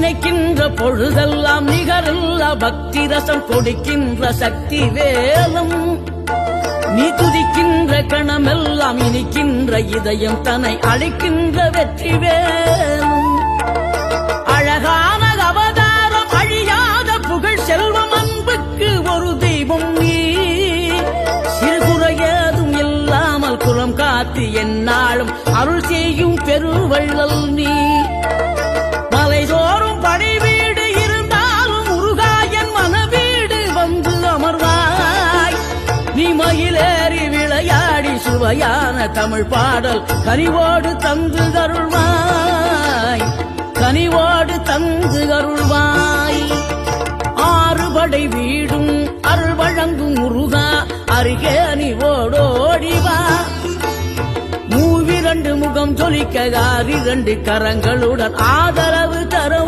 நினைக்கின்ற பொழுதெல்லாம் நிகரில்ல பக்தி ரசம் கொடுக்கின்ற சக்தி வேலும் நீ துதிக்கின்ற கணமெல்லாம் இனிக்கின்ற இதயம் தன்னை அழைக்கின்ற வெற்றி வேலும் அழகான அவதாரம் அழியாத புகழ் செல்வம் அன்புக்கு ஒரு தெய்வம் நீ சிறுகுறையதும் இல்லாமல் குலம் காத்து எந்நாளும் அருள் செய்யும் பெருவள்ளல் நீ மலைதோறும் படை வீடு இருந்தாலும் முருகாயன் மனவீடு வந்து அமர்வாய் நீ மயிலேறி விளையாடி சுவையான தமிழ் பாடல் கனிவோடு தந்து அருள்வாய் கனிவோடு தந்து அருள்வாய் ஆறுபடை வீடும் அருள் வழங்கும் முருகா அருகே அணிவோடோடிவா மூவிரண்டு முகம் ஜொலிக்க 6 கரங்களுடன் ஆதரவு தரும்